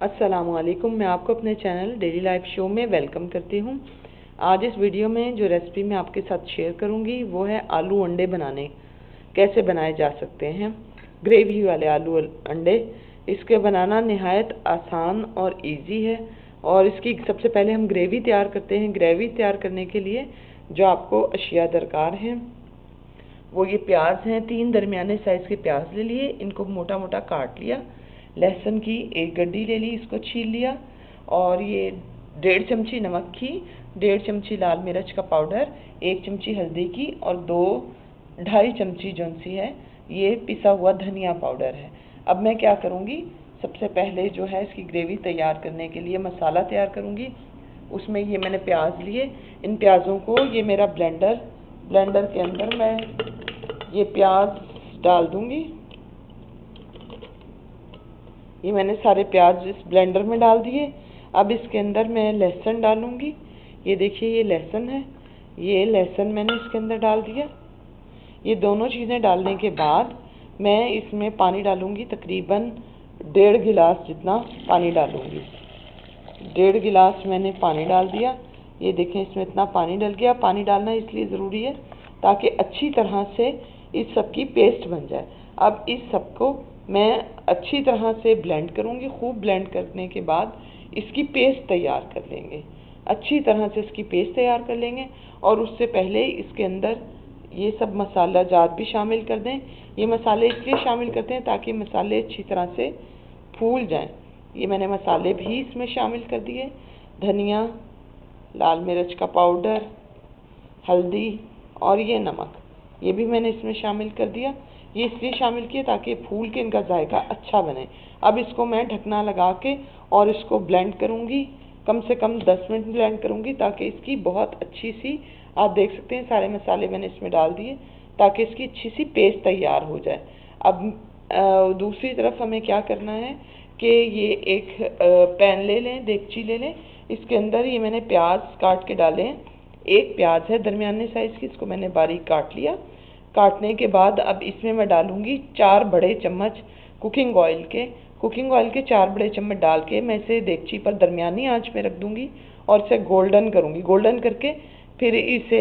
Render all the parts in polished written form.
अस्सलामुअलैकुम। मैं आपको अपने चैनल डेली लाइफ शो में वेलकम करती हूँ। आज इस वीडियो में जो रेसिपी मैं आपके साथ शेयर करूँगी वो है आलू अंडे बनाने कैसे बनाए जा सकते हैं। ग्रेवी वाले आलू अंडे, इसके बनाना निहायत आसान और इजी है। और इसकी सबसे पहले हम ग्रेवी तैयार करते हैं। ग्रेवी तैयार करने के लिए जो आपको अशिया दरकार हैं वो ये प्याज हैं। 3 दरमियाने साइज़ के प्याज ले लिए, इनको मोटा मोटा काट लिया। लहसुन की 1 गड्डी ले ली, इसको छील लिया। और ये 1.5 चमची नमक की, 1.5 चमची लाल मिर्च का पाउडर, 1 चमची हल्दी की और 2-2.5 चमची जौनसी है ये पिसा हुआ धनिया पाउडर है। अब मैं क्या करूँगी, सबसे पहले जो है इसकी ग्रेवी तैयार करने के लिए मसाला तैयार करूँगी। उसमें ये मैंने प्याज लिए, इन प्याज़ों को ये मेरा ब्लेंडर के अंदर मैं ये प्याज डाल दूँगी। ये मैंने सारे प्याज इस ब्लेंडर में डाल दिए। अब इसके अंदर मैं लहसुन डालूँगी। ये देखिए ये लहसुन है, ये लहसुन मैंने इसके अंदर डाल दिया। ये दोनों चीज़ें डालने के बाद मैं इसमें पानी डालूँगी, तकरीबन 1.5 गिलास जितना पानी डालूँगी। 1.5 गिलास मैंने पानी डाल दिया। ये देखें इसमें इतना पानी डल गया। पानी डालना इसलिए ज़रूरी है ताकि अच्छी तरह से इस सब की पेस्ट बन जाए। अब इस सब को मैं अच्छी तरह से ब्लेंड करूँगी। खूब ब्लेंड करने के बाद इसकी पेस्ट तैयार कर लेंगे, अच्छी तरह से इसकी पेस्ट तैयार कर लेंगे। और उससे पहले इसके अंदर ये सब मसाला जात भी शामिल कर दें। ये मसाले इसलिए शामिल करते हैं ताकि मसाले अच्छी तरह से फूल जाएं। ये मैंने मसाले भी इसमें शामिल कर दिए, धनिया, लाल मिर्च का पाउडर, हल्दी और ये नमक, ये भी मैंने इसमें शामिल कर दिया। ये इसलिए शामिल किए ताकि फूल के इनका जायका अच्छा बने। अब इसको मैं ढकना लगा के और इसको ब्लेंड करूँगी, कम से कम 10 मिनट ब्लेंड करूँगी ताकि इसकी बहुत अच्छी सी, आप देख सकते हैं सारे मसाले मैंने इसमें डाल दिए ताकि इसकी अच्छी सी पेस्ट तैयार हो जाए। अब दूसरी तरफ हमें क्या करना है कि ये एक पैन ले लें, देगची ले लें। इसके अंदर ये मैंने प्याज काट के डाले हैं। 1 प्याज है दरमियाने साइज़ की, इसको मैंने बारीक काट लिया। काटने के बाद अब इसमें मैं डालूँगी 4 बड़े चम्मच कुकिंग ऑयल के 4 बड़े चम्मच डाल के मैं इसे देगची पर दरमियानी आंच पे रख दूँगी और इसे गोल्डन करूँगी। गोल्डन करके फिर इसे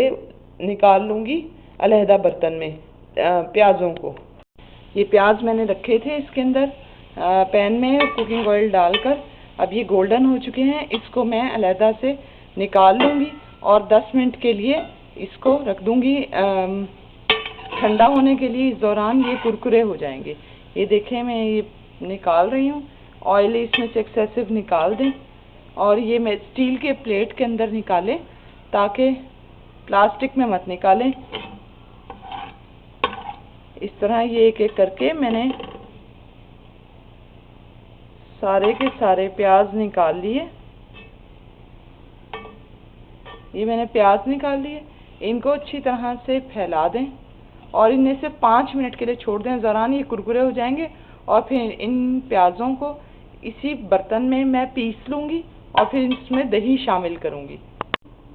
निकाल लूँगी अलहदा बर्तन में प्याज़ों को। ये प्याज मैंने रखे थे इसके अंदर पैन में कुकिंग ऑयल डालकर। अब ये गोल्डन हो चुके हैं, इसको मैं अलहदा से निकाल लूँगी और 10 मिनट के लिए इसको रख दूँगी ठंडा होने के लिए। इस दौरान ये कुरकुरे हो जाएंगे। ये देखें मैं ये निकाल रही हूँ। ऑयल इसमें से एक्सेसिव निकाल दें और ये मैं स्टील के प्लेट के अंदर निकालें ताकि प्लास्टिक में मत निकालें। इस तरह ये एक एक करके मैंने सारे के सारे प्याज निकाल लिए। ये मैंने प्याज निकाल लिए। इनको अच्छी तरह से फैला दें और इन्हें से 5 मिनट के लिए छोड़ दें। दौरान ये कुरकुरे हो जाएंगे और फिर इन प्याज़ों को इसी बर्तन में मैं पीस लूँगी और फिर इसमें दही शामिल करूँगी।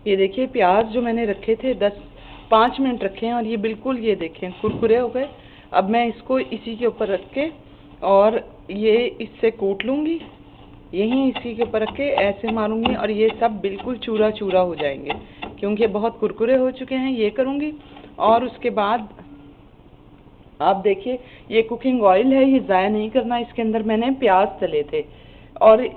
ये देखिए प्याज जो मैंने रखे थे 5 मिनट रखे हैं और ये बिल्कुल ये देखें कुरकुरे हो गए। अब मैं इसको इसी के ऊपर रख के और ये इससे कूट लूँगी, यहीं इसी के ऊपर रख के ऐसे मारूँगी और ये सब बिल्कुल चूरा चूरा हो जाएंगे क्योंकि बहुत कुरकुरे हो चुके हैं। ये करूँगी और उसके बाद आप देखिए ये कुकिंग ऑयल है, ये ज़ाया नहीं करना। इसके अंदर मैंने प्याज तले थे और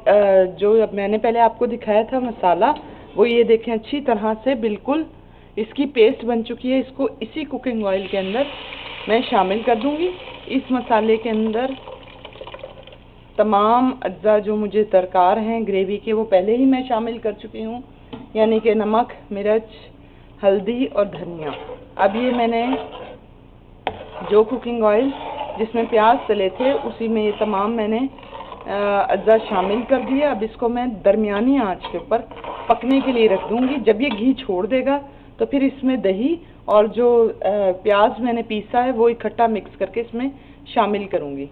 जो मैंने पहले आपको दिखाया था मसाला, वो ये देखें अच्छी तरह से बिल्कुल इसकी पेस्ट बन चुकी है। इसको इसी कुकिंग ऑयल के अंदर मैं शामिल कर दूंगी। इस मसाले के अंदर तमाम अज्जा जो मुझे दरकार हैं ग्रेवी के वो पहले ही मैं शामिल कर चुकी हूँ, यानी कि नमक, मिर्च, हल्दी और धनिया। अब ये मैंने जो कुकिंग ऑयल जिसमें प्याज तले थे उसी में ये तमाम मैंने अज्जा शामिल कर दिया। अब इसको मैं दरमियानी आंच के ऊपर पकने के लिए रख दूंगी। जब ये घी छोड़ देगा तो फिर इसमें दही और जो प्याज मैंने पीसा है वो इकट्ठा मिक्स करके इसमें शामिल करूंगी।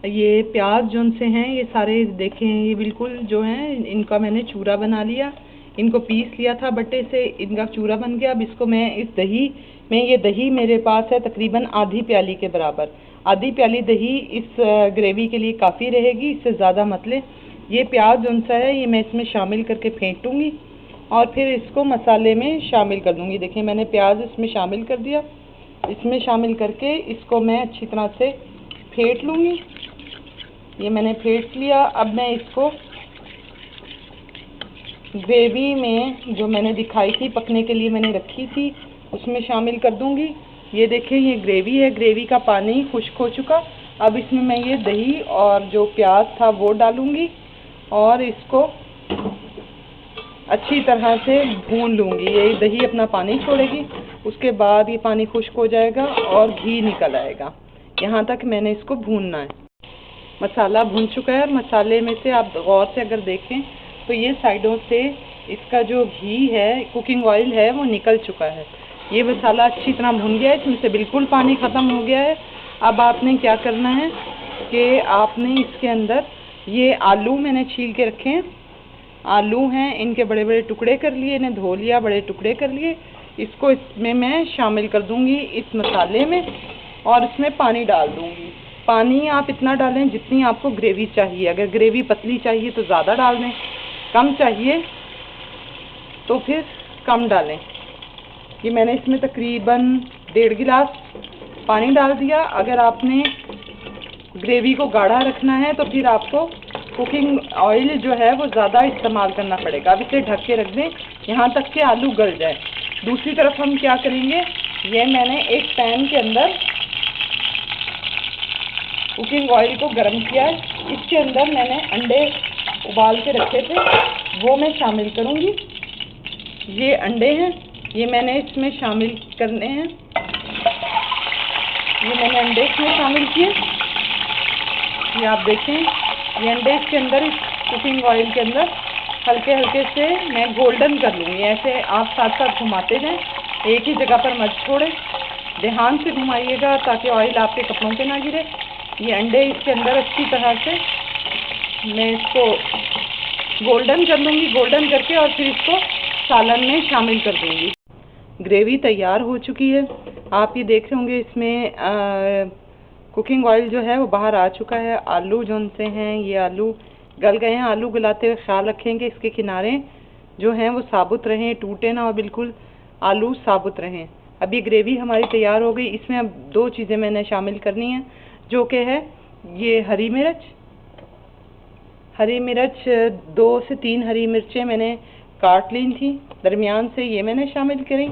ये प्याज जो से हैं ये सारे देखें, ये बिल्कुल जो हैं इनका मैंने चूरा बना लिया। इनको पीस लिया था बट्टे से, इनका चूरा बन गया। अब इसको मैं इस दही में, ये दही मेरे पास है तकरीबन आधी प्याली के बराबर, आधी प्याली दही इस ग्रेवी के लिए काफ़ी रहेगी, इससे ज़्यादा मत लें। ये प्याज जो सा है ये मैं इसमें शामिल करके फेंटूंगी और फिर इसको मसाले में शामिल कर दूंगी। देखिए मैंने प्याज इसमें शामिल कर दिया। इसमें शामिल करके इसको मैं अच्छी तरह से फेंट लूँगी। ये मैंने फेंट लिया। अब मैं इसको ग्रेवी में जो मैंने दिखाई थी पकने के लिए मैंने रखी थी उसमें शामिल कर दूंगी। ये देखिए ये ग्रेवी है, ग्रेवी का पानी खुश्क हो चुका। अब इसमें मैं ये दही और जो प्याज था वो डालूंगी और इसको अच्छी तरह से भून लूँगी। ये दही अपना पानी छोड़ेगी, उसके बाद ये पानी खुश्क हो जाएगा और घी निकल आएगा। यहाँ तक मैंने इसको भूनना है। मसाला भून चुका है और मसाले में से आप गौर से अगर देखें तो ये साइडों से इसका जो घी है, कुकिंग ऑयल है, वो निकल चुका है। ये मसाला अच्छी तरह भून गया है, इसमें से बिल्कुल पानी ख़त्म हो गया है। अब आपने क्या करना है कि आपने इसके अंदर ये आलू मैंने छील के रखे हैं, आलू हैं, इनके बड़े बड़े टुकड़े कर लिए, इन्हें धो लिया, बड़े टुकड़े कर लिए। इसको इसमें मैं शामिल कर दूंगी इस मसाले में और इसमें पानी डाल दूंगी। पानी आप इतना डालें जितनी आपको ग्रेवी चाहिए। अगर ग्रेवी पतली चाहिए तो ज़्यादा डाल दें, कम चाहिए तो फिर कम डालें। ये मैंने इसमें तकरीबन 1.5 गिलास पानी डाल दिया। अगर आपने ग्रेवी को गाढ़ा रखना है तो फिर आपको कुकिंग ऑयल जो है वो ज़्यादा इस्तेमाल करना पड़ेगा। अब इसे ढक के रख दें यहाँ तक कि आलू गल जाए। दूसरी तरफ हम क्या करेंगे, ये मैंने एक पैन के अंदर कुकिंग ऑयल को गर्म किया है। इसके अंदर मैंने अंडे उबाल के रखे थे वो मैं शामिल करूँगी। ये अंडे हैं, ये मैंने इसमें शामिल करने हैं। ये मैंने अंडे इसमें शामिल किए। ये आप देखें, ये अंडे इसके अंदर इस कुकिंग ऑयल के अंदर हल्के हल्के से मैं गोल्डन कर लूँगी। ऐसे आप साथ साथ घुमाते जाएं, एक ही जगह पर मत छोड़ें, ध्यान से घुमाइएगा ताकि ऑयल आपके कपड़ों पे ना गिरे। ये अंडे इसके अंदर अच्छी तरह से मैं इसको गोल्डन कर लूँगी, गोल्डन करके और फिर इसको सालन में शामिल कर दूँगी। ग्रेवी तैयार हो चुकी है। आप ये देख रहे होंगे इसमें कुकिंग ऑयल जो है वो बाहर आ चुका है। आलू जो से हैं ये आलू गल गए हैं। आलू गलाते हुए ख्याल रखेंगे इसके किनारे जो हैं वो साबुत रहें, टूटे ना और बिल्कुल आलू साबुत रहें। अब ये ग्रेवी हमारी तैयार हो गई। इसमें अब 2 चीज़ें मैंने शामिल करनी है जो कि है ये हरी मिर्च 2 से 3 हरी मिर्चें मैंने काट ली थी दरमियान से, ये मैंने शामिल करी।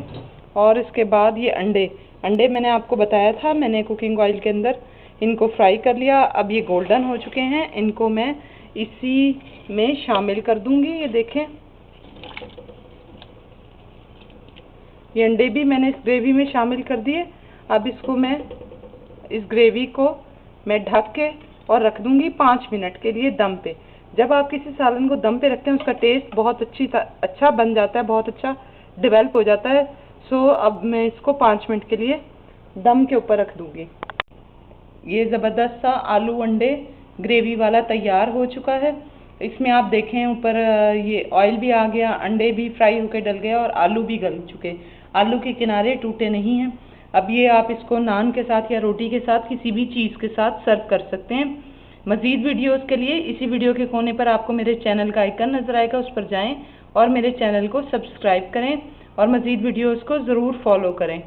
और इसके बाद ये अंडे मैंने आपको बताया था, मैंने कुकिंग ऑयल के अंदर इनको फ्राई कर लिया। अब ये गोल्डन हो चुके हैं, इनको मैं इसी में शामिल कर दूंगी। ये देखें, ये अंडे भी मैंने इस ग्रेवी में शामिल कर दिए। अब इसको मैं इस ग्रेवी को मैं ढक के और रख दूंगी 5 मिनट के लिए दम पे। जब आप किसी सालन को दम पे रखते हैं उसका टेस्ट बहुत अच्छा बन जाता है, बहुत अच्छा डेवलप हो जाता है। सो अब मैं इसको 5 मिनट के लिए दम के ऊपर रख दूंगी। ये ज़बरदस्त सा आलू अंडे ग्रेवी वाला तैयार हो चुका है। इसमें आप देखें ऊपर ये ऑयल भी आ गया, अंडे भी फ्राई होकर डल गया और आलू भी गल चुके। आलू के किनारे टूटे नहीं हैं। अब ये आप इसको नान के साथ या रोटी के साथ किसी भी चीज़ के साथ सर्व कर सकते हैं। मज़ीद वीडियोस के लिए इसी वीडियो के कोने पर आपको मेरे चैनल का आइकन नज़र आएगा, उस पर जाएं और मेरे चैनल को सब्सक्राइब करें और मज़ीद वीडियोस को ज़रूर फॉलो करें।